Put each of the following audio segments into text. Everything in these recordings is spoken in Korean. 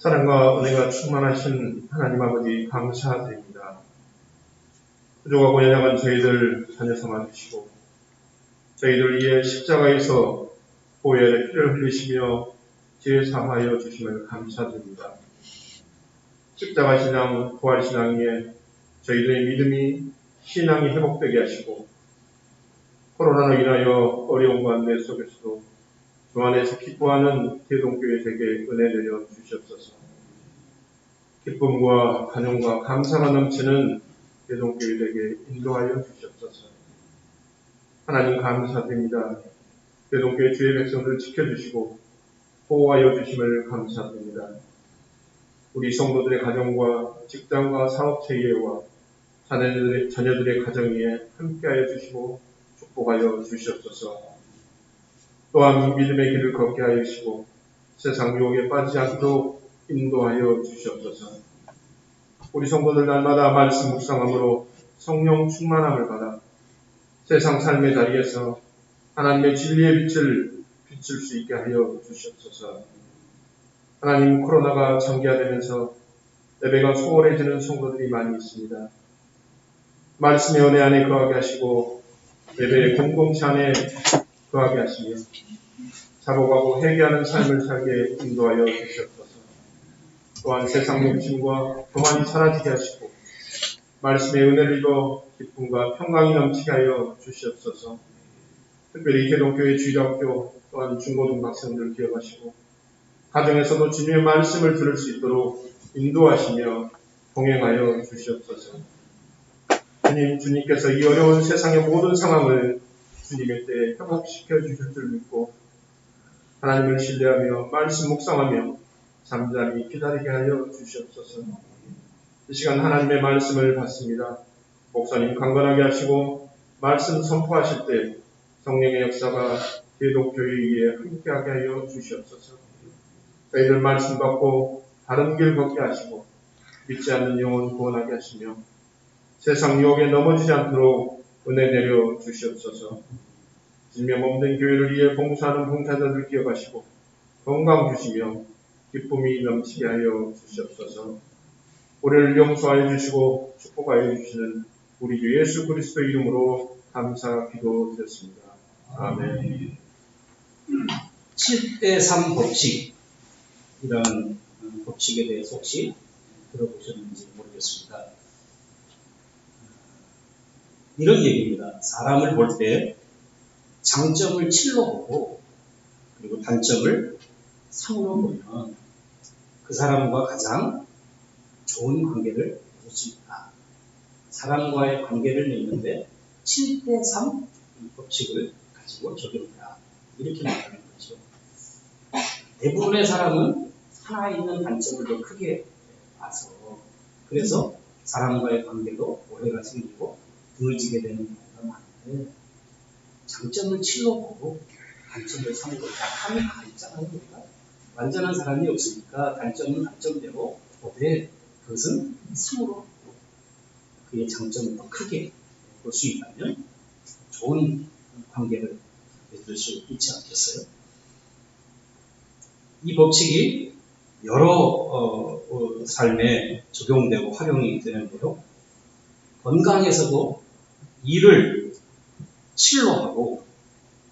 사랑과 은혜가 충만하신 하나님 아버지 감사드립니다. 부족하고 연약한 저희들 자녀 삼아주시고 저희들 위해 십자가에서 보혈의 피를 흘리시며 죄 사하여 주심을 감사드립니다. 십자가 신앙, 부활 신앙 위에 저희들의 믿음이 신앙이 회복되게 하시고 코로나로 인하여 어려운 관계 속에서도 주 안에서 기뻐하는 대동교회 되게 은혜 내려 주시옵소서. 기쁨과 간용과 감사가 넘치는 대동교회 되게 인도하여 주시옵소서. 하나님 감사드립니다. 대동교회 주의 백성들을 지켜주시고 보호하여 주심을 감사드립니다. 우리 성도들의 가정과 직장과 사업체계와 자녀들의 가정 위에 함께하여 주시고 축복하여 주시옵소서. 또한 믿음의 길을 걷게 하여 주시고 세상 유혹에 빠지지 않도록 인도하여 주시옵소서. 우리 성도들 날마다 말씀 묵상함으로 성령 충만함을 받아 세상 삶의 자리에서 하나님의 진리의 빛을 비출 수 있게 하여 주시옵소서. 하나님, 코로나가 장기화되면서 예배가 소홀해지는 성도들이 많이 있습니다. 말씀의 은혜 안에 거하게 하시고 예배의 공동체 안에 거하게 하시며 자복하고 회개하는 삶을 살게 인도하여 주시옵소서. 또한 세상 욕심과 교만이 사라지게 하시고 말씀의 은혜를 입어 기쁨과 평강이 넘치게 하여 주시옵소서. 특별히 개동교회 주일학교 또한 중고등학생들을 기억하시고 가정에서도 주님의 말씀을 들을 수 있도록 인도하시며 동행하여 주시옵소서. 주님께서 이 어려운 세상의 모든 상황을 주님의 때에 회복시켜 주실 줄 믿고 하나님을 신뢰하며 말씀 묵상하며 잠잠히 기다리게 하여 주시옵소서. 이 시간 하나님의 말씀을 받습니다. 목사님 강건하게 하시고 말씀 선포하실 때 성령의 역사가 대독교회 위에 함께하게 하여 주시옵소서. 저희들 말씀 받고 바른 길 걷게 하시고 믿지 않는 영혼 구원하게 하시며 세상 유혹에 넘어지지 않도록 은혜 내려 주시옵소서. 질병 없는 교회를 위해 봉사하는 봉사자들 기억하시고 건강 주시며 기쁨이 넘치게 하여 주시옵소서. 우리를 용서하여 주시고 축복하여 주시는 우리 주 예수 그리스도 이름으로 감사 기도드렸습니다. 아멘. 7대3 법칙, 이런 법칙에 대해서 혹시 들어보셨는지 모르겠습니다. 이런 얘기입니다. 사람을 볼 때 장점을 7로 보고 그리고 단점을 3으로 보면 그 사람과 가장 좋은 관계를 맺을 수 있다. 사람과의 관계를 맺는데 7대3 법칙을 가지고 적용해라. 이렇게 말하는 거죠. 대부분의 사람은 하나 있는 단점을 더 크게 봐서 그래서 사람과의 관계도 오해가 생기고 등을 되는 경우가 많은데 장점을 7로 보고 단점을 3으로 약함이 있잖아요. 우리가 완전한 사람이 없으니까 단점은 단점대로 보되 그것은 3으로 그의 장점을 더 크게 볼 수 있다면 좋은 관계를 맺을 수 있지 않겠어요? 이 법칙이 여러 삶에 적용되고 활용이 되는데요. 건강에서도 일을 7로 하고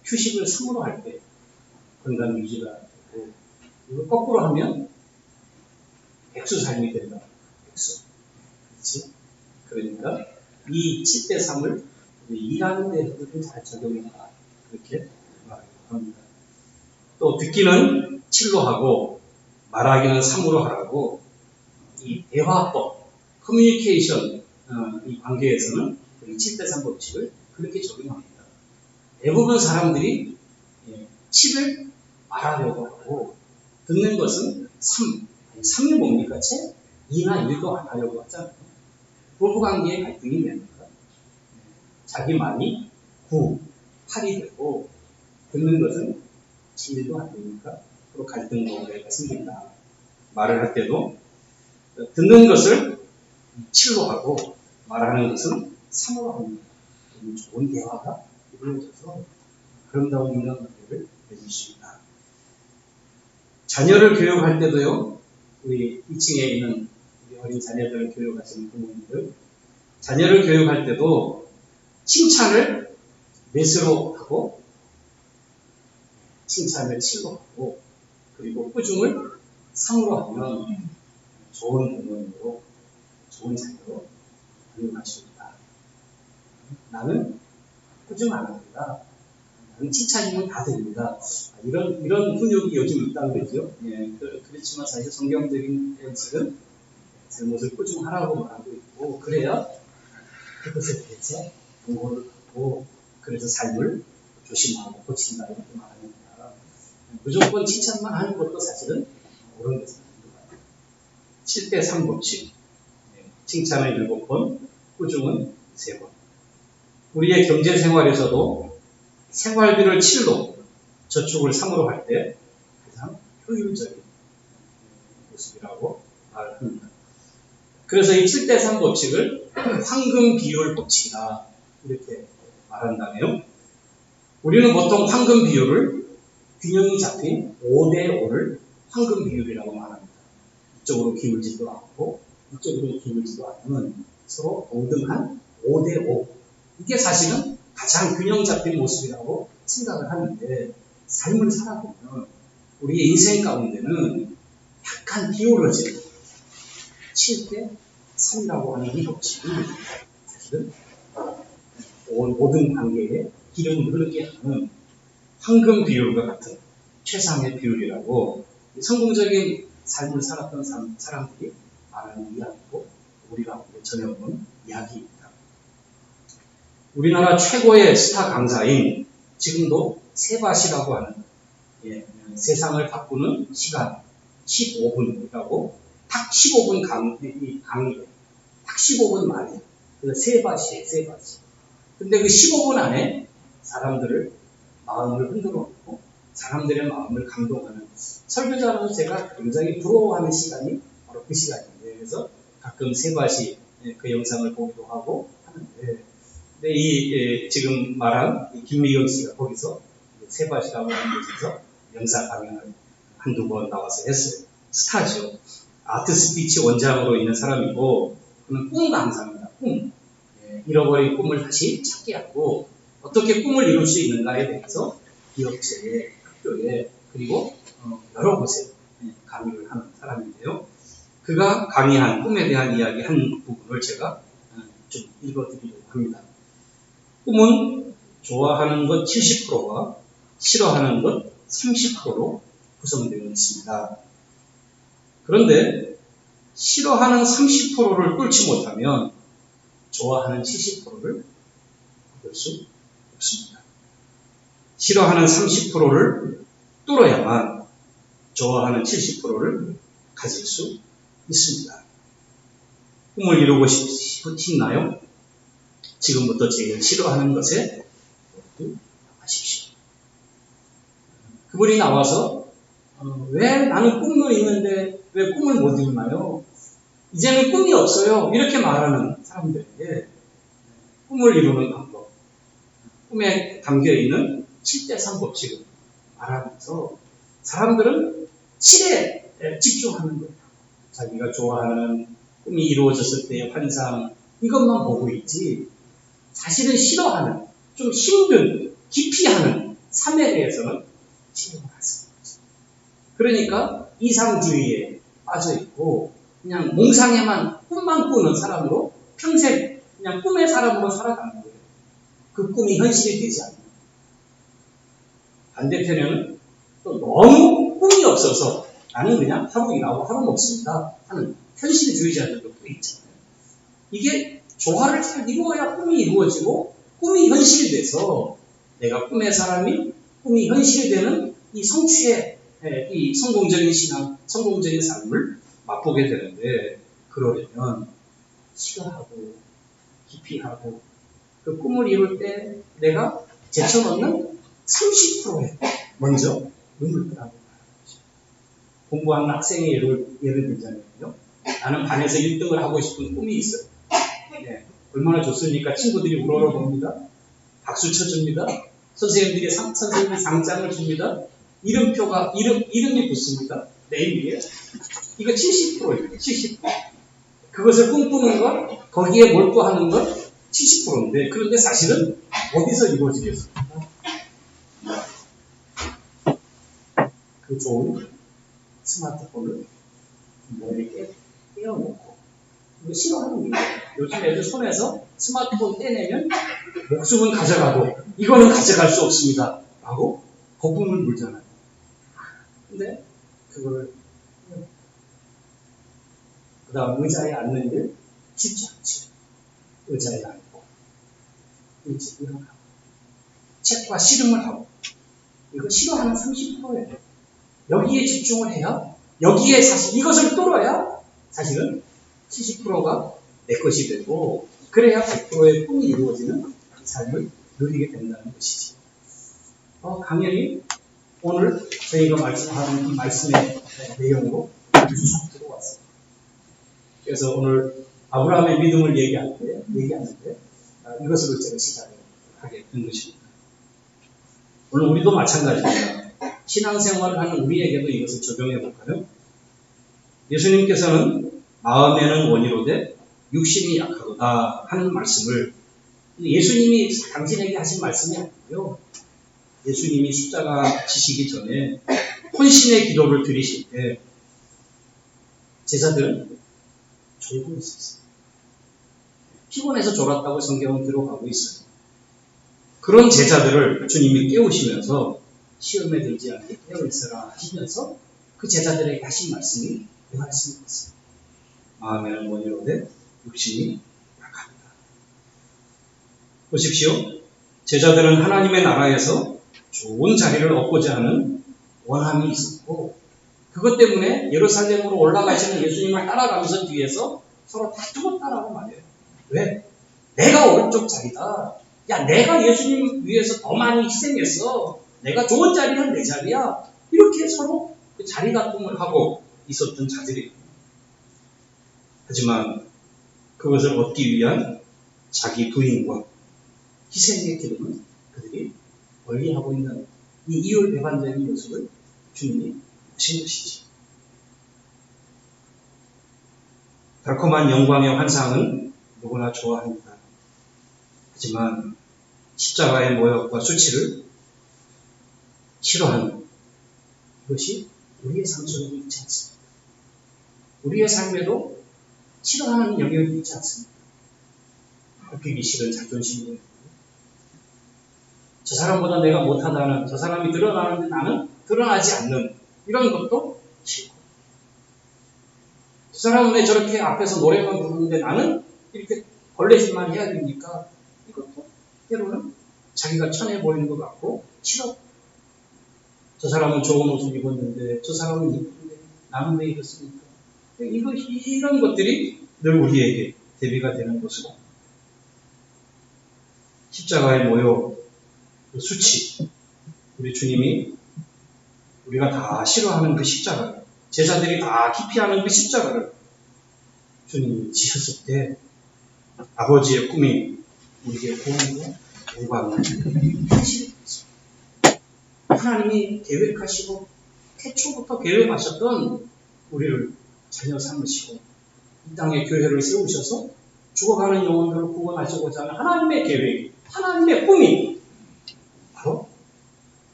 휴식을 3으로 할 때 건강 유지가 되고 이걸 거꾸로 하면 백수 삶이 된다. 백수. 그렇지? 그러니까 이 7대3을 일하는 데서도 잘 적용해라. 그렇게 말하고 합니다. 또 듣기는 7로 하고 말하기는 3으로 하라고 이 대화법, 커뮤니케이션 이 관계에서는 이 7대3 법칙을 그렇게 적용합니다. 대부분 사람들이 7을 말하려고 하고 듣는 것은 3. 3이 뭡니까? 채? 2나 1도 안 하려고 하잖아요. 부부관계의 갈등이 뭡니까? 자기 말이 9, 8이 되고 듣는 것은 7도 안 되니까 서로 갈등과 오해가 생긴다. 말을 할 때도 듣는 것을 7로 하고 말하는 것은 3으로 합니다. 좋은 대화가 이루어져서 아름다운 인간관계를 맺을 수 있다. 자녀를 교육할 때도요, 우리 2층에 있는 우리 어린 자녀들을 교육하시는 부모님들, 자녀를 교육할 때도 칭찬을 넷으로 하고, 칭찬을 7로 하고, 그리고 꾸중을 3으로 하면 좋은 부모님으로, 좋은 자녀로 교육할 수 있다. 나는 꾸중 안 합니다. 나는 칭찬이면 다 됩니다. 이런 훈육이 요즘 있다고 그러죠. 예, 그렇지만 사실 성경적인 원칙은 잘못을 꾸중하라고 말하고 있고, 그래야 그것에 대해서 공부를 하고, 그래서 삶을 조심하고 고친다 이렇게 말합니다. 무조건 칭찬만 하는 것도 사실은 옳은 것은 아닙니다. 7대3 법칙. 칭찬을 7번, 꾸중은 3번. 우리의 경제 생활에서도 생활비를 7로, 저축을 3으로 할 때 가장 효율적인 모습이라고 말합니다. 그래서 이 7대3 법칙을 황금 비율 법칙이다 이렇게 말한다네요. 우리는 보통 황금 비율을 균형이 잡힌 5대5를 황금 비율이라고 말합니다. 이쪽으로 기울지도 않고 이쪽으로 기울지도 않으면 서로 동등한 5대5. 이게 사실은 가장 균형 잡힌 모습이라고 생각을 하는데, 삶을 살아보면 우리의 인생 가운데는 약간 기울어진 7대3이라고 하는 이 법칙이 사실은 모든 관계에 기름을 흐르게 하는 황금 비율과 같은 최상의 비율이라고 성공적인 삶을 살았던 사람들이 말하는 이야기고, 우리가 전해오는 이야기입니다. 우리나라 최고의 스타 강사인, 지금도 세바시라고 하는, 세상을 바꾸는 시간 15분이라고, 딱 15분 강의, 딱 15분 말이에요. 그래서 세바시예요, 세바시. 근데 그 15분 안에 사람들을 마음을 흔들어 놓고 사람들의 마음을 감동하는, 설교자로서 제가 굉장히 부러워하는 시간이 바로 그 시간인데, 그래서 가끔 세바시 그 영상을 보기도 하고 하는데, 근데 지금 말한 김미경 씨가 거기서 세바시라고 하는 곳에서 영상 강연을 한두 번 나와서 했어요. 스타죠. 아트 스피치 원장으로 있는 사람이고, 그는 꿈 강사입니다. 꿈. 잃어버린 꿈을 다시 찾게 하고, 어떻게 꿈을 이룰 수 있는가에 대해서 기업체에, 학교에, 그리고 여러 곳에 강의를 하는 사람인데요. 그가 강의한 꿈에 대한 이야기 한 부분을 제가 좀 읽어드리려고 합니다. 꿈은 좋아하는 것 70%와 싫어하는 것 30%로 구성되어 있습니다. 그런데 싫어하는 30%를 뚫지 못하면 좋아하는 70%를 얻을 수 없습니다. 싫어하는 30%를 뚫어야만 좋아하는 70%를 가질 수 있습니다. 꿈을 이루고 싶나요? 지금부터 제일 싫어하는 것에 하십시오. 그분이 나와서 왜 나는 꿈을 있는데 왜 꿈을 못 이루나요? 이제는 꿈이 없어요. 이렇게 말하는 사람들에게 꿈을 이루는 방법, 꿈에 담겨있는 7대3 법칙을 말하면서 사람들은 7에 집중하는 거예요. 자기가 좋아하는 꿈이 이루어졌을 때의 환상, 이것만 보고 있지, 사실은 싫어하는, 좀 힘든, 기피하는 3에 대해서는 신경을 안 쓰는 거죠. 그러니까 이상주의에 빠져있고 그냥 몽상에만, 꿈만 꾸는 사람으로 평생 그냥 꿈의 사람으로 살아가는 거예요. 그 꿈이 현실이 되지 않는 거예요. 반대편에는 또 너무 꿈이 없어서 나는 그냥 하루 일하고 하루 먹습니다 하는 현실주의자들도 또 있잖아요. 이게 조화를 잘 이루어야 꿈이 이루어지고 꿈이 현실이 돼서 내가 꿈의 사람이 꿈이 현실이 되는 이 성취의 이 성공적인 신앙, 성공적인 삶을 맛보게 되는데, 그러려면 싫어하고 기피하고 그 꿈을 이룰 때 내가 제쳐놓는 30%에 먼저 눈을 뜨라고 말하는 거죠. 공부하는 학생의 예를 들자면요, 나는 반에서 1등을 하고 싶은 꿈이 있어요. 얼마나 좋습니까? 친구들이 우러러 봅니다. 박수 쳐줍니다. 선생님이 상장을 줍니다. 이름이 붙습니다. 내일이에요. 이거 70%예요. 70%. 그것을 꿈꾸는 것, 거기에 몰두하는 것 70%인데, 그런데 사실은 어디서 이루어지겠습니까? 그 좋은 스마트폰을 머리에 떼어놓고, 이거 싫어하는 거예요. 요즘 애들 손에서 스마트폰 떼내면 목숨은 가져가도 이거는 가져갈 수 없습니다. 라고 거품을 물잖아요. 근데 그걸 그 다음 의자에 앉는 일 쉽지 않지. 의자에 앉고 일찍 일어나고 책과 씨름을 하고 이거 싫어하는 30%예요. 여기에 집중을 해야 여기에 사실 이것을 뚫어야 사실은 70%가 내 것이 되고 그래야 100%의 꿈이 이루어지는 삶을 누리게 된다는 것이지. 강연이 오늘 저희가 말씀하는 이 말씀의 내용으로 쭉 들어왔습니다. 그래서 오늘 아브라함의 믿음을 얘기하는데 이것으로 제가 시작을 하게 된 것입니다. 오늘 우리도 마찬가지입니다. 신앙생활을 하는 우리에게도 이것을 적용해 볼까요? 예수님께서는 마음에는 원이로되 육신이 약하도다 하는 말씀을 예수님이 당신에게 하신 말씀이 아니고요. 예수님이 십자가 지시기 전에 혼신의 기도를 드리실 때 제자들은 졸고 있었어요. 피곤해서 졸았다고 성경은 기록하고 있어요. 그런 제자들을 주님이 깨우시면서 시험에 들지 않게 깨어있어라 하시면서 그 제자들에게 하신 말씀이 이 말씀이었어요. 마음에는 원이로되 육신이 약합니다. 보십시오. 제자들은 하나님의 나라에서 좋은 자리를 얻고자 하는 원함이 있었고 그것 때문에 예루살렘으로 올라가시는 예수님을 따라가면서 뒤에서 서로 다투고 따라하고 말해요. 왜? 내가 오른쪽 자리다. 야, 내가 예수님 위해서 더 많이 희생했어. 내가 좋은 자리는 내 자리야. 이렇게 서로 그 자리 다툼을 하고 있었던 자들이에요. 하지만 그것을 얻기 위한 자기 부인과 희생의 기도는 그들이 멀리하고 있는 이 이율배반적인 모습을 주님이 보신 것이지. 달콤한 영광의 환상은 누구나 좋아합니다. 하지만 십자가의 모욕과 수치를 싫어하는 이것이 우리의 삶 속에도 있지 않습니다. 우리의 삶에도 싫어하는 영역이 있지 않습니다. 굽히기 싫은 자존심이 저 사람보다 내가 못하다는 저 사람이 드러나는데 나는 드러나지 않는 이런 것도 싫고 저 사람은 왜 저렇게 앞에서 노래만 부르는데 나는 이렇게 걸레질만 해야 됩니까? 이것도 때로는 자기가 천해 보이는 것 같고 싫어. 저 사람은 좋은 옷을 입었는데 저 사람은 이쁜데 나는 왜 이렇습니까? 이런 것들이 늘 우리에게 대비가 되는 것으로 십자가의 모욕, 그 수치, 우리 주님이 우리가 다 싫어하는 그 십자가를 제자들이 다 기피하는 그 십자가를 주님이 지셨을 때 아버지의 꿈이 우리에게 구원과 영광을 현실이 됐습니다. 하나님이 계획하시고 태초부터 계획하셨던 우리를 자녀 삼으시고 이 땅에 교회를 세우셔서 죽어가는 영혼들을 구원하시고자 하는 하나님의 계획, 하나님의 꿈이 바로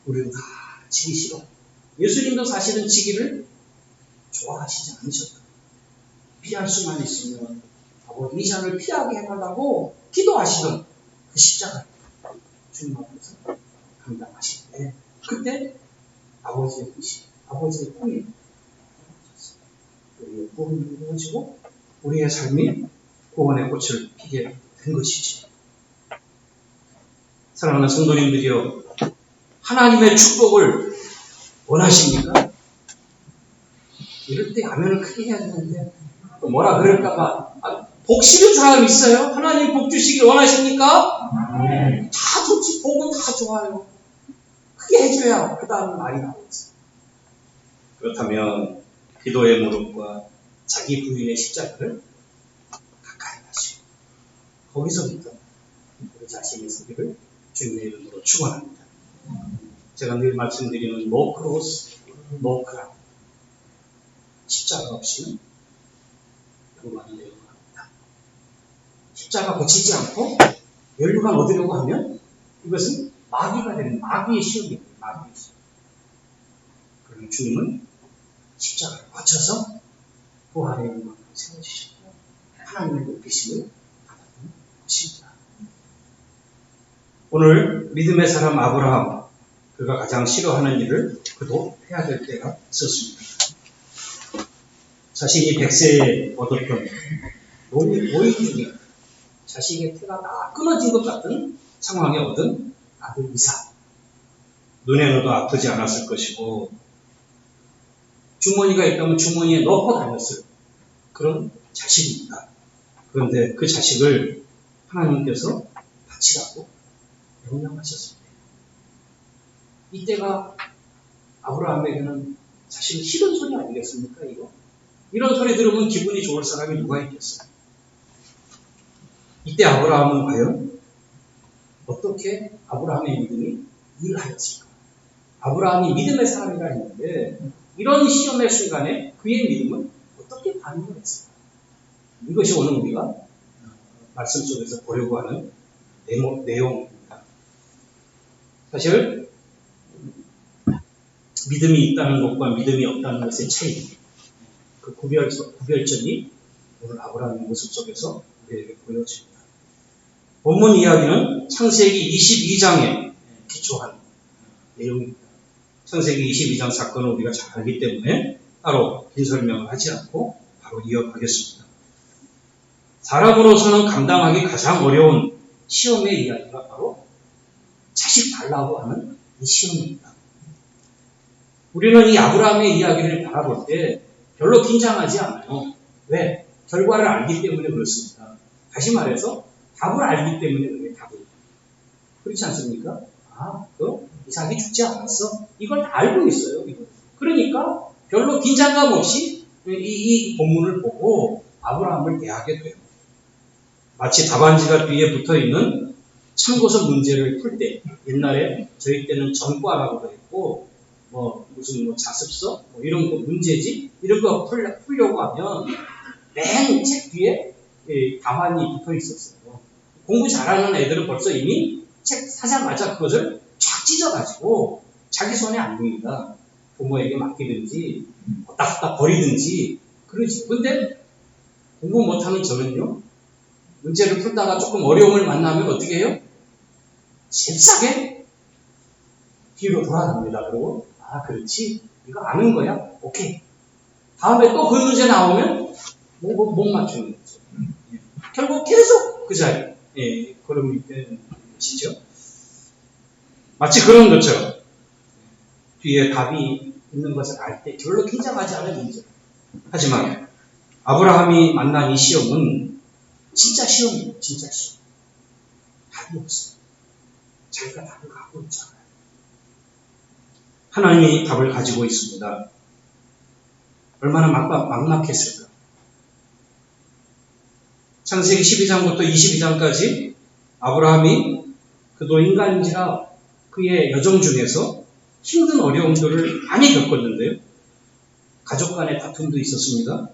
우리를 다 지기 싫어. 예수님도 사실은 지기를 좋아하시지 않으셨다. 피할 수만 있으면 아버지 이 잔을 피하게 해달라고 기도하시던 그 십자가를 주님 앞에서 감당하실 때 그때 아버지의 뜻이, 아버지의 꿈이 우리의 구원이 이루어지고 우리의 삶이 구원의 꽃을 피게 된 것이지. 사랑하는 성도님들이여, 하나님의 축복을 원하십니까? 이럴 때 아멘을 크게 해야 되는데 또 뭐라 그럴까봐 복 싫은 사람 있어요? 하나님 복 주시길 원하십니까? 다 좋지. 복은 다 좋아요. 크게 해줘야 그 다음 말이 나오지. 그렇다면 기도의 무릎과 자기 부인의 십자가를 가까이 하시고 거기서부터 우리 자신의 서기를 주님의 이름으로 축원합니다. 제가 늘 말씀드리는 노 크로스, 노 크라운. 십자가 없이는 영광이 되려고 합니다. 십자가 고치지 않고 멸류관 얻으려고 하면 이것은 마귀가 되는 마귀의 시험입니다. 마귀의 시험. 그러나 주님은 십자가를 거쳐서 부활의 영광을 세워주셨고 하나님의 높이심을 받았던 것입니다. 오늘 믿음의 사람 아브라함, 그가 가장 싫어하는 일을 그도 해야 될 때가 있었습니다. 자신이 100세에 얻었던 노인 중에 자식의 태가 다 끊어진 것 같은 상황에 얻은 아들 이삭. 눈에는 아프지 않았을 것이고 주머니가 있다면 주머니에 넣고 다녔을 그런 자식입니다. 그런데 그 자식을 하나님께서 바치라고 명령하셨습니다. 이때가 아브라함에게는 사실 싫은 소리 아니겠습니까? 이런 소리 들으면 기분이 좋을 사람이 누가 있겠어요? 이때 아브라함은 과연 어떻게 아브라함의 믿음이 일하였을까? 아브라함이 믿음의 사람이라 했는데 이런 시험의 순간에 그의 믿음은 어떻게 반응을 했을까? 이것이 오늘 우리가 말씀 속에서 보려고 하는 내용입니다. 사실 믿음이 있다는 것과 믿음이 없다는 것의 차이, 그 구별점이 오늘 아브라함의 모습 속에서 우리에게 보여집니다. 본문 이야기는 창세기 22장에 기초한 내용입니다. 창세기 22장 사건을 우리가 잘 알기 때문에 따로 긴 설명을 하지 않고 바로 이어가겠습니다. 사람으로서는 감당하기 가장 어려운 시험의 이야기가 바로 자식 달라고 하는 이 시험입니다. 우리는 이 아브라함의 이야기를 바라볼 때 별로 긴장하지 않아요. 왜? 결과를 알기 때문에 그렇습니다. 다시 말해서 답을 알기 때문에 그게 답을. 그렇지 않습니까? 이삭이 죽지 않았어. 이걸 다 알고 있어요. 이걸. 그러니까 별로 긴장감 없이 이 본문을 보고 아브라함을 대하게 돼요. 마치 답안지가 뒤에 붙어있는 참고서 문제를 풀 때, 옛날에 저희 때는 전과라고도 했고 무슨 자습서 이런 거 문제집 이런 거 풀려고 하면 맨 책 뒤에 답안이 붙어 있었어요. 공부 잘하는 애들은 벌써 이미 책 사자마자 그것을 쫙 찢어가지고 자기 손에 안 보인다. 부모에게 맡기든지 어디다 버리든지 그러지. 근데 공부 못하는 저는요, 문제를 풀다가 조금 어려움을 만나면 어떻게 해요? 잽싸게 뒤로 돌아갑니다. 그리고 그렇지, 이거 아는 거야? 오케이. 다음에 또 그 문제 나오면 못 맞추는 거죠. 결국 계속 그 자리에 걸음이 되는 것이죠. 마치 그런 것처럼 뒤에 답이 있는 것을 알 때 별로 긴장하지 않은 문제. 하지만 아브라함이 만난 이 시험은 진짜 시험이에요. 진짜 시험. 답이 없어요. 자기가 답을 갖고 있잖아요. 하나님이 답을 가지고 있습니다. 얼마나 막막했을까. 창세기 12장부터 22장까지 아브라함이 그도 인간인지라 그의 여정 중에서 힘든 어려움들을 많이 겪었는데요. 가족 간의 다툼도 있었습니다.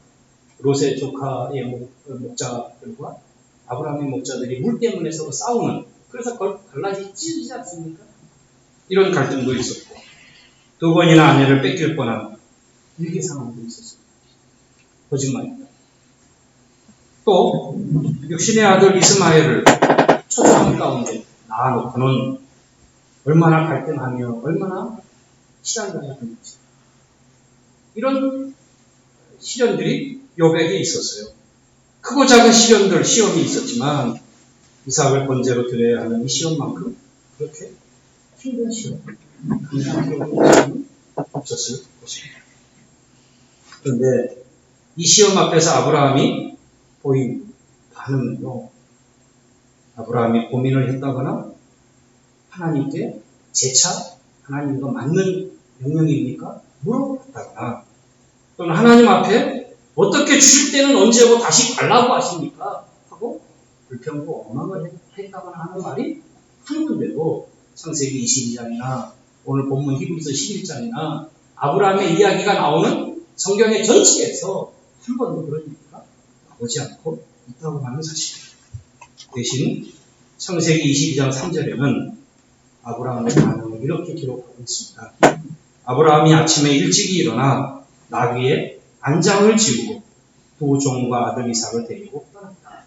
롯의 조카의 목자들과 아브라함의 목자들이 물 때문에 서로 싸우는, 그래서 갈라지 찢어지지 않습니까? 이런 갈등도 있었고, 두 번이나 아내를 뺏길 뻔한 위기 상황도 있었습니다. 거짓말입니다. 또 육신의 아들 이스마엘을 초조함 가운데 낳아놓고는 얼마나 갈등하며 얼마나 시달려야 하는지, 이런 시련들이 욥에게 있었어요. 크고 작은 시험이 있었지만 이삭을 번제로 드려야 하는 이 시험만큼 그렇게 힘든 시험, 감당스러운 시험은 없었을 것입니다. 그런데 이 시험 앞에서 아브라함이 보인 반응은요, 아브라함이 고민을 했다거나 하나님께 재차 하나님과 맞는 명령입니까? 물어봤다거나, 또는 하나님 앞에 어떻게 주실 때는 언제고 다시 달라고 하십니까? 하고 불평과 원망을 했다거나 하는 말이 한 군데도 창세기 22장이나 오늘 본문 히브리서 11장이나 아브라함의 이야기가 나오는 성경의 전체에서 한 번도 그런 얘기가 나오지 않고 있다고 하는 사실입니다. 대신 창세기 22장 3절에는 아브라함의 반응을 이렇게 기록하고 있습니다. 아브라함이 아침에 일찍이 일어나 나귀에 안장을 지우고 두 종과 아들 이삭을 데리고 떠났다.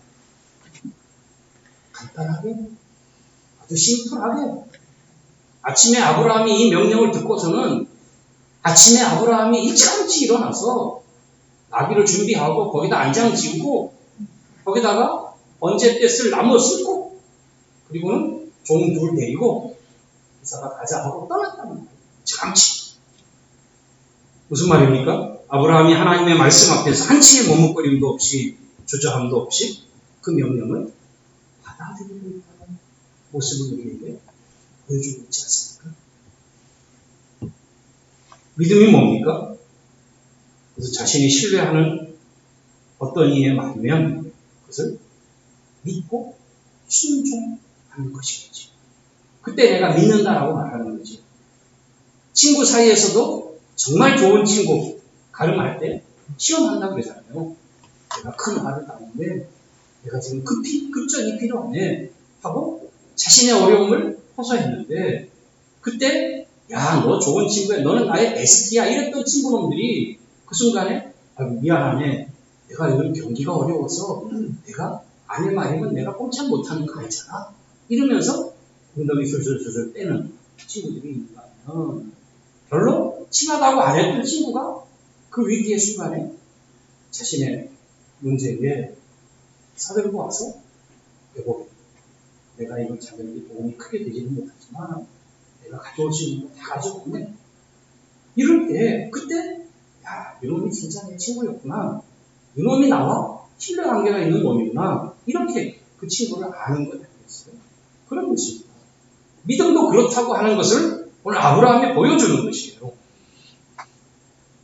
간단하게, 아주 심플하게. 아침에 아브라함이 이 명령을 듣고서는 아침에 아브라함이 일찌감치 일어나서 나귀를 준비하고 거기다 안장 지우고 거기다가 언제 때 쓸 나무 싣고 그리고는 종 둘 데리고 이삭아 가자 하고 떠났다는 거예요. 일찌감치. 무슨 말입니까? 아브라함이 하나님의 말씀 앞에서 한치의 머뭇거림도 없이 주저함도 없이 그 명령을 받아들이고 있다는 모습을 우리에게 보여주고 있지 않습니까? 믿음이 뭡니까? 그래서 자신이 신뢰하는 어떤 이의 말이면 그것을 믿고 순종하는 것이겠지. 그때 내가 믿는다라고 말하는 거지. 친구 사이에서도 정말 좋은 친구 가름할 때 시험한다고 그러잖아요. 내가 큰 화를 따는데 내가 지금 급전이 필요하네 하고 자신의 어려움을 호소했는데 그때 야, 너 좋은 친구야. 너는 나의 베스트야. 이랬던 친구놈들이 그 순간에 미안하네. 내가 요즘 경기가 어려워서 내가 아내 말이면 내가 꼼짝 못하는 거 알잖아. 이러면서 엉덩이 술술 떼는 친구들이 있다면 별로 친하다고 안 했던 친구가 그 위기의 순간에 자신의 문제에 사들고 와서 여보, 내가 이걸 자기에게 도움이 크게 되지는 못하지만 내가 가져올 수 있는 거 다 가져왔네. 이럴 때 그때 야, 이놈이 진짜 내 친구였구나. 이놈이 나와 신뢰관계가 있는 놈이구나. 이렇게 그 친구를 아는 것 아니겠어요? 그런 것입니다. 믿음도 그렇다고 하는 것을 오늘 아브라함이 보여주는 것이에요.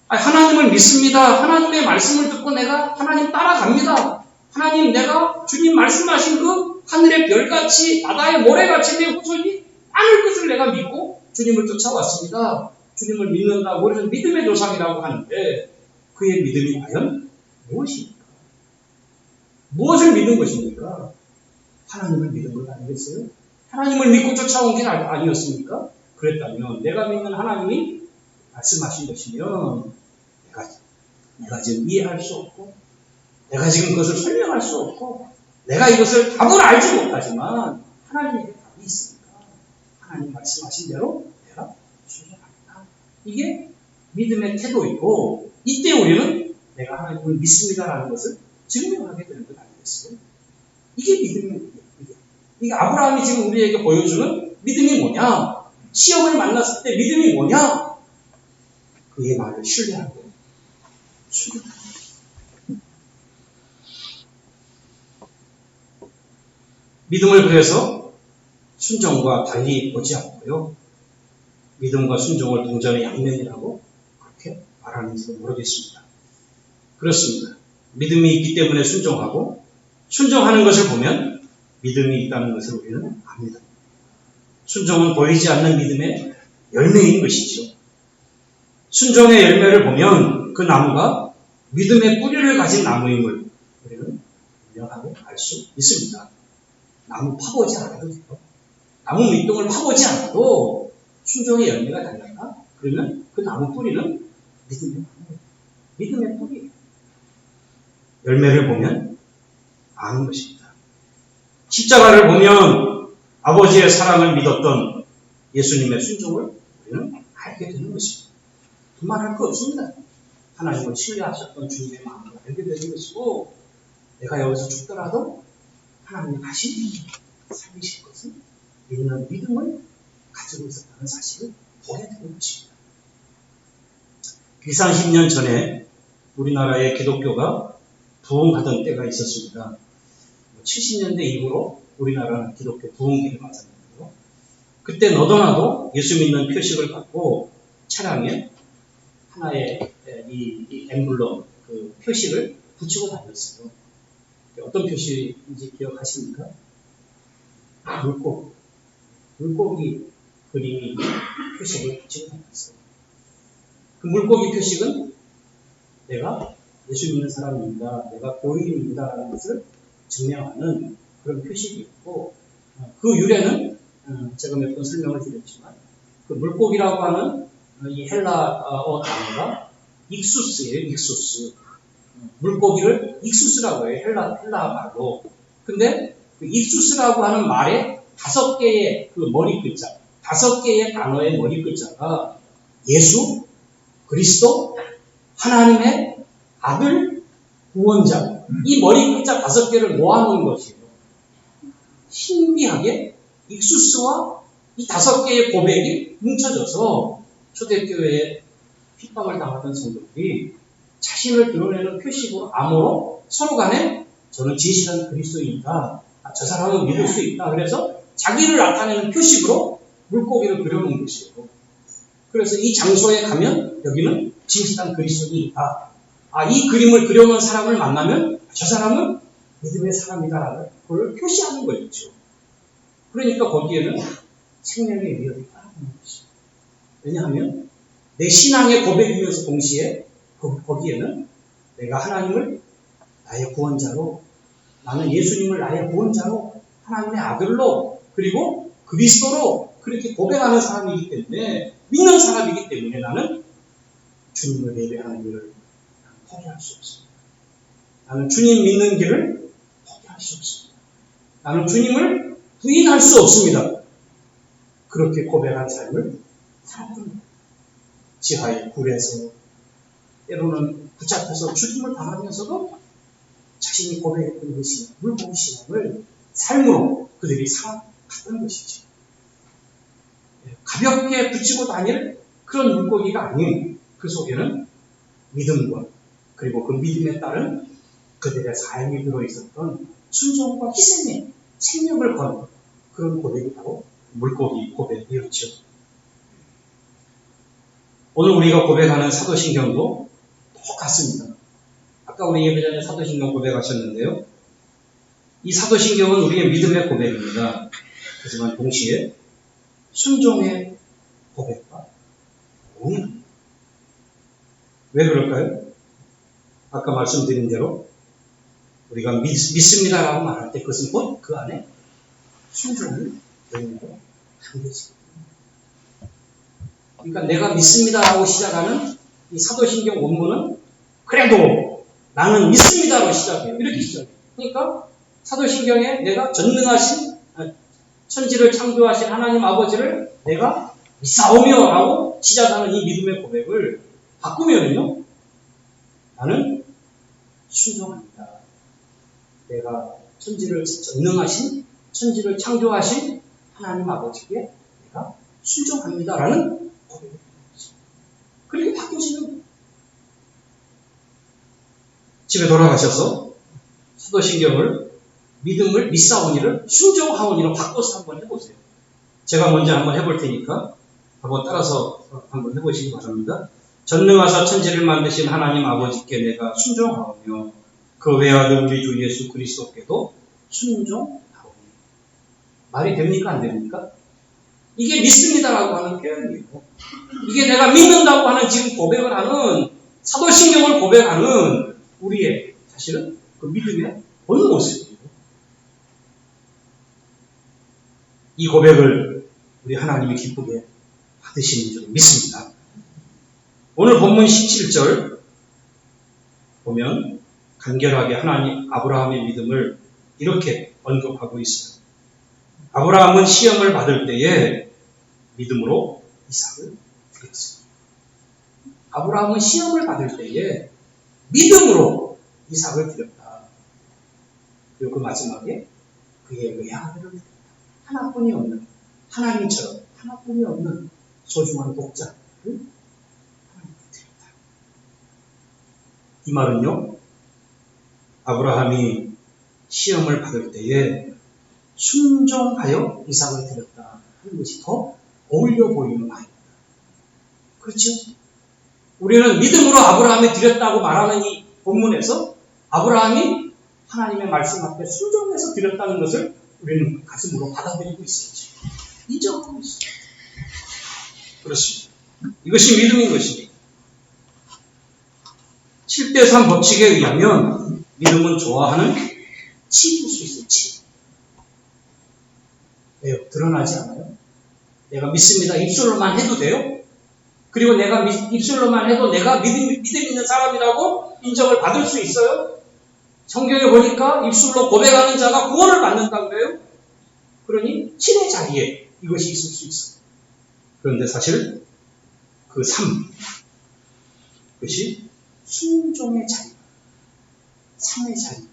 하나님을 믿습니다. 하나님의 말씀을 듣고 내가 하나님 따라갑니다. 하나님, 내가 주님 말씀하신 그 하늘의 별같이 바다의 모래같이 내 후손이 많을 것을 내가 믿고 주님을 쫓아왔습니다. 주님을 믿는다고 우리는 믿음의 조상이라고 하는데 그의 믿음이 과연 무엇입니까? 무엇을 믿는 것입니까? 하나님을 믿은 것 아니겠어요? 하나님을 믿고 쫓아온 게 아니었습니까? 그랬다면 내가 믿는 하나님이 말씀하신 것이면 내가 지금 이해할 수 없고 내가 지금 그것을 설명할 수 없고 내가 이것을 답을 알지 못하지만 하나님에게 답이 있으니까 하나님 말씀하신 대로 내가 순종합니다. 이게 믿음의 태도이고 이때 우리는 내가 하나님을 믿습니다라는 것을 증명하게 되는 것 아니겠어요? 이게 믿음이에요. 이게 아브라함이 지금 우리에게 보여주는 믿음이 뭐냐? 시험을 만났을 때 믿음이 뭐냐? 그의 말을 신뢰하고 순종합니다. 믿음을 그래서 순종과 달리 보지 않고요. 믿음과 순종을 동전의 양면이라고 그렇게 말하는지도 모르겠습니다. 그렇습니다. 믿음이 있기 때문에 순종하고 순종하는 것을 보면 믿음이 있다는 것을 우리는 압니다. 순종은 보이지 않는 믿음의 열매인 것이죠. 순종의 열매를 보면 그 나무가 믿음의 뿌리를 가진 나무임을 우리는 분명하게 알 수 있습니다. 나무 파보지 않아도 돼요. 나무 밑둥을 파보지 않아도 순종의 열매가 달렸다? 그러면 그 나무 뿌리는 믿음의 뿌리예요. 열매를 보면 아는 것입니다. 십자가를 보면 아버지의 사랑을 믿었던 예수님의 순종을 우리는 알게 되는 것입니다. 두말할 거 없습니다. 하나님을 신뢰하셨던 주님의 마음을 알게 되는 것이고 내가 여기서 죽더라도 하나님이 다시 살리실 것을 믿는 믿음을 가지고 있었다는 사실을 보게 되는 것입니다. 20-30년 전에 우리나라의 기독교가 부흥하던 때가 있었습니다. 70년대 이후로 우리나라는 기독교 부흥기를 맞았는데요. 그때 너도나도 예수 믿는 표식을 갖고 차량에 하나의 이 엠블럼, 그 표식을 붙이고 다녔어요. 어떤 표시인지 기억하십니까? 물고기 그림이 표식을 붙이고 다녔어요. 그 물고기 표식은 내가 예수 믿는 사람입니다. 내가 교인입니다라는 것을 증명하는 그런 표식이었고, 그 유래는 제가 몇 번 설명을 드렸지만 그 물고기라고 하는 이 헬라어 단어가 익수스예요. 익수스. 물고기를 익수스라고 해요. 헬라 말로. 근데 그 익수스라고 하는 말에 5개의 그 머리 글자, 5개의 단어의 머리 글자가 예수, 그리스도, 하나님의 아들, 구원자. 이 머리 글자 5개를 모아놓은 것이에요. 신비하게 익수스와 이 5개의 고백이 뭉쳐져서 초대교회에 핍박을 당하던 성도들이 자신을 드러내는 표식으로 암호로 서로 간에 저는 진실한 그리스도인이다. 저 사람은 믿을 수 있다. 그래서 자기를 나타내는 표식으로 물고기를 그려놓은 것이에요. 그래서 이 장소에 가면 여기는 진실한 그리스도인이다. 이 그림을 그려놓은 사람을 만나면 저 사람은 믿음의 사람이다라는 걸 표시하는 거였죠. 그러니까 거기에는 생명의 위협이 따라오는 것이죠. 왜냐하면 내 신앙의 고백이면서 동시에 거기에는 내가 하나님을 나의 구원자로, 나는 예수님을 나의 구원자로, 하나님의 아들로, 그리고 그리스도로 그렇게 고백하는 사람이기 때문에, 믿는 사람이기 때문에 나는 주님을 예배하는 길을 포기할 수 없습니다. 나는 주님 믿는 길을 포기할 수 없습니다. 나는 주님을 부인할 수 없습니다. 그렇게 고백한 삶을 살았던 거예요. 지하의 굴에서, 때로는 붙잡혀서 죽임을 당하면서도 자신이 고백했던 것이 물고기 신앙을 삶으로 그들이 살아갔던 것이죠. 가볍게 붙이고 다닐 그런 물고기가 아닌 그 속에는 믿음과 그리고 그 믿음에 따른 그들의 삶이 들어있었던 순종과 희생의 생명을 거는 그런 고백이 바로 물고기 고백이었죠. 오늘 우리가 고백하는 사도신경도 똑같습니다. 아까 우리 예배 전에 사도신경 고백하셨는데요. 이 사도신경은 우리의 믿음의 고백입니다. 하지만 동시에 순종의 고백과 동의합니다. 왜 그럴까요? 아까 말씀드린 대로 우리가 믿습니다라고 말할 때 그것은 곧 그 안에 순종을 내용으로 담겨있습니다. 그러니까 내가 믿습니다라고 시작하는 이 사도신경 원문은 그래도 나는 믿습니다로 시작해요. 이렇게 시작해요. 그러니까 사도신경에 내가 전능하신 천지를 창조하신 하나님 아버지를 내가 믿사오며 라고 시작하는 이 믿음의 고백을 바꾸면요, 나는 순종합니다. 내가 전능하신 천지를 창조하신 하나님 아버지께 내가 순종합니다라는 고백을 합니다. 그렇게 바뀌어지는 거예요. 집에 돌아가셔서 사도신경을 믿음을 믿사오니를 순종하오니로 바꿔서 한번 해보세요. 제가 먼저 한번 해볼 테니까 한번 따라서 한번 해보시기 바랍니다. 전능하사 천지를 만드신 하나님 아버지께 내가 순종하오며 그 외아들 우리 주 예수 그리스도께도 순종하오니. 말이 됩니까? 안 됩니까? 이게 믿습니다라고 하는 표현이에요. 이게 내가 믿는다고 하는 지금 고백을 하는 사도신경을 고백하는 우리의 사실은 그 믿음의 본 모습이에요. 이 고백을 우리 하나님이 기쁘게 받으시는 줄 믿습니다. 오늘 본문 17절 보면 간결하게 하나님 아브라함의 믿음을 이렇게 언급하고 있어요. 아브라함은 시험을 받을 때에 믿음으로 이삭을 드렸습니다. 아브라함은 시험을 받을 때에 믿음으로 이삭을 드렸다. 그리고 그 마지막에 그의 외아들을 드렸다. 하나뿐이 없는, 하나님처럼 하나뿐이 없는 소중한 독자를 하나님께 드렸다. 이 말은요, 아브라함이 시험을 받을 때에 순종하여 이삭을 드렸다 하는 것이 더 어울려 보이는 말입니다. 그렇죠? 우리는 믿음으로 아브라함이 드렸다고 말하는 이 본문에서 아브라함이 하나님의 말씀 앞에 순종해서 드렸다는 것을 우리는 가슴으로 받아들이고 있었죠. 인정하고 있습니다. 그렇습니다. 이것이 믿음인 것입니다. 7대3 법칙에 의하면 믿음은 좋아하는 7일 수 있어요. 7. 왜요? 드러나지 않아요? 내가 믿습니다. 입술로만 해도 돼요? 그리고 내가 입술로만 해도 내가 믿음 있는 사람이라고 인정을 받을 수 있어요? 성경에 보니까 입술로 고백하는 자가 구원을 받는다고 그래요? 그러니 7의 자리에 이것이 있을 수 있어요. 그런데 사실 그 3, 그것이 순종의 자리, 3의 자리.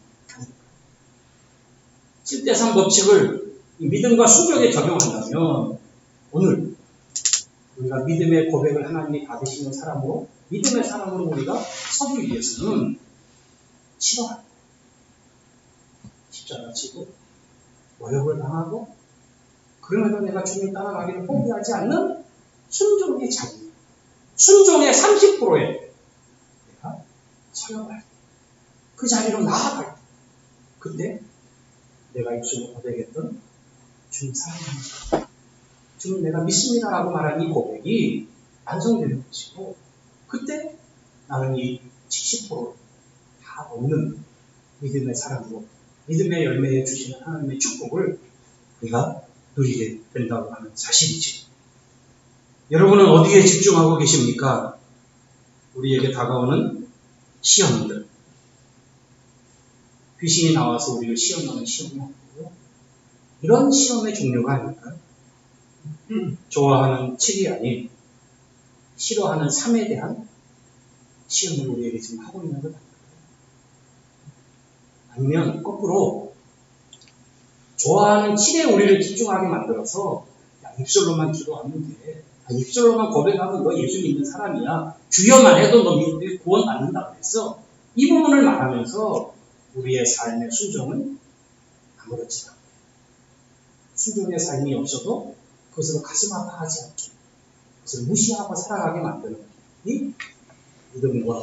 7대3 법칙을 믿음과 순종에 적용한다면 오늘 우리가 믿음의 고백을 하나님이 받으시는 사람으로 믿음의 사람으로 우리가 서기 위해서는 치러야 십자가 지고 모욕을 당하고 그럼에도 내가 주님 따라가기를 포기하지 않는 순종의 자리, 순종의 30%에 내가 서려갈 때, 그 자리로 나아갈 때, 그때 내가 입술로 고백했던 주님 사랑합니다. 주님 내가 믿습니다라고 말한 이 고백이 완성되는 것이고 그때 나는 이 70%다 없는 믿음의 사람으로 믿음의 열매에 주시는 하나님의 축복을 우리가 누리게 된다고 하는 사실이지. 여러분은 어디에 집중하고 계십니까? 우리에게 다가오는 시험들. 귀신이 나와서 우리를 시험하는 시험이 아니고요. 이런 시험의 종류가 아닐까요? 좋아하는 7이 아닌 싫어하는 3에 대한 시험을 우리에게 지금 하고 있는 것 아닐까요? 아니면 거꾸로 좋아하는 7에 우리를 집중하게 만들어서 야, 입술로만 기도하면 돼. 입술로만 고백하면 너 예수 믿는 사람이야. 주여만 해도 너 구원 받는다고 했어. 이 부분을 말하면서 우리의 삶의 순종은 아무렇지 않고 순종의 삶이 없어도 그것으로 가슴 아파하지 않고 그것을 무시하고 살아가게 만드는 이 믿음과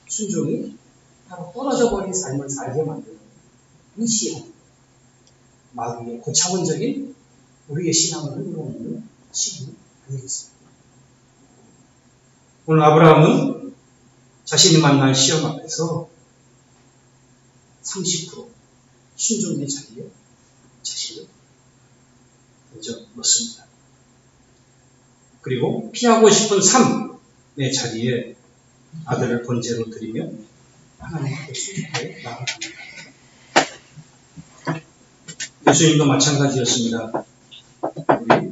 순종이 바로 떨어져 버린 삶을 살게 만드는 이 시험, 마귀의 고차원적인 우리의 신앙을 흔들어 놓는 시험이 아니겠습니까? 오늘 아브라함은 자신이 만난 시험 앞에서 30% 순종의 자리에 자신을 던져 넣습니다. 그리고 피하고 싶은 3의 자리에 아들을 번제로 드리며 하나님께 순종하여 나아갑니다. 예수님도 마찬가지였습니다. 우리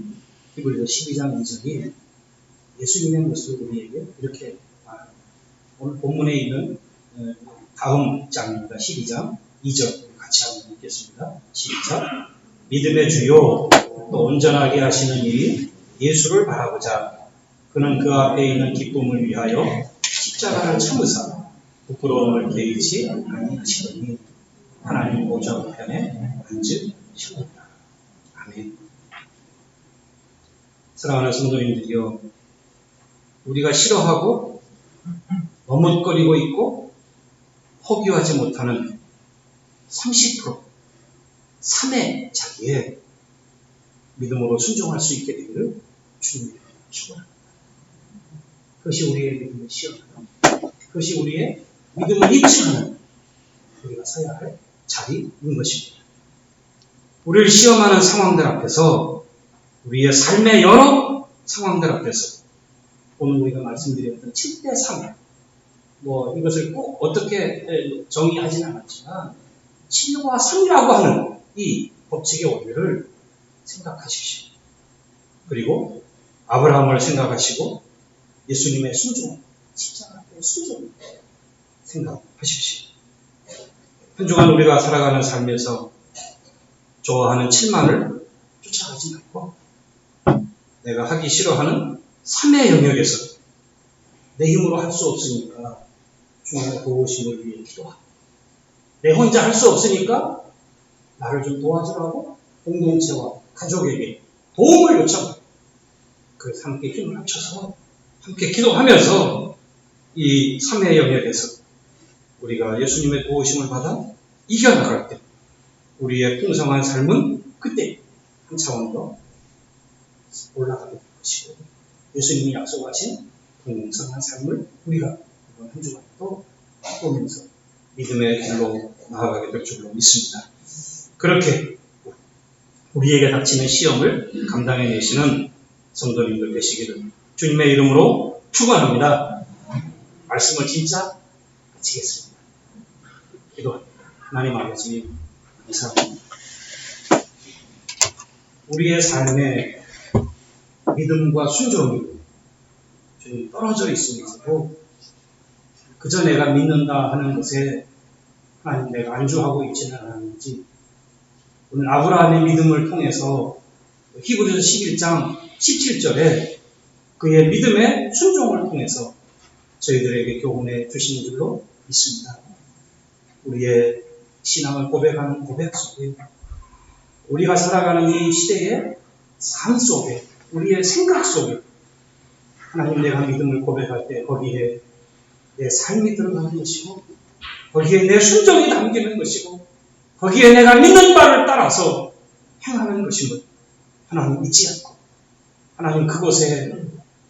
히브리서 12장 2절이 예수님의 모습을 우리에게 이렇게 말합니다. 오늘 본문에 있는 다음 장입니다. 12장 2절 같이 한번 읽겠습니다. 시작. 믿음의 주요 또 온전하게 하시는 일이 예수를 바라보자. 그는 그 앞에 있는 기쁨을 위하여 십자가를 참으사 부끄러움을 개의치 아니하시더니 하나님 보좌 우편에 앉으셨느니라. 아멘. 사랑하는 성도님들이여, 우리가 싫어하고 머뭇거리고 있고 포기하지 못하는 30% 3의 자리에 믿음으로 순종할 수 있게 되기를 주님께 축원합니다. 그것이 우리의 믿음의 시험이요. 그것이 우리의 믿음을 입증하는 우리가 서야 할 자리인 것입니다. 우리를 시험하는 상황들 앞에서 우리의 삶의 여러 상황들 앞에서 오늘 우리가 말씀드렸던 7대3 이것을 꼭 어떻게 정의하지는 않았지만 7과 3이라고 하는 이 법칙의 원리를 생각하십시오. 그리고 아브라함을 생각하시고 예수님의 순종, 십자가 앞의 순종을 생각하십시오. 한 주간 우리가 살아가는 삶에서 좋아하는 7만을 쫓아가지 않고 내가 하기 싫어하는 3의 영역에서 내 힘으로 할 수 없으니까 주님의 도우심을 위해 기도하고 내 혼자 할 수 없으니까 나를 좀 도와주라고 공동체와 가족에게 도움을 요청하고 그래서 함께 힘을 합쳐서 함께 기도하면서 이 3의 영역에서 우리가 예수님의 도우심을 받아 이겨나갈 때 우리의 풍성한 삶은 그때 한 차원 더 올라가게 될 것이고 예수님이 약속하신 풍성한 삶을 우리가 이번 한 주간 또 보면서 믿음의 길로 나아가게 될 줄로 믿습니다. 그렇게 우리에게 닥치는 시험을 감당해내시는 성도님들 되시기를 주님의 이름으로 축원합니다. 말씀을 진짜 마치겠습니다. 기도합니다. 하나님 아버지 감사합니다. 우리의 삶에 믿음과 순종이 주님 떨어져 있으면서도 그저 내가 믿는다 하는 것에 하나님 내가 안주하고 있지는 않았는지 오늘 아브라함의 믿음을 통해서 히브리서 11장 17절에 그의 믿음의 순종을 통해서 저희들에게 교훈해 주시는 줄로 믿습니다. 우리의 신앙을 고백하는 고백 속에 우리가 살아가는 이 시대의 삶 속에 우리의 생각 속에 하나님 내가 믿음을 고백할 때 거기에 내 삶이 들어가는 것이고 거기에 내 순종이 담기는 것이고 거기에 내가 믿는 바를 따라서 행하는 것임을 하나님 잊지 않고 하나님 그곳에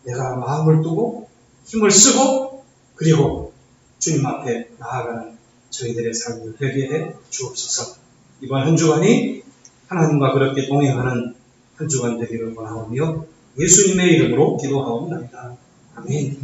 내가 마음을 두고 힘을 쓰고 그리고 주님 앞에 나아가는 저희들의 삶을 되게 해 주옵소서. 이번 한 주간이 하나님과 그렇게 동행하는 한 주간 되기를 원하오며 예수님의 이름으로 기도하옵나이다. 아멘.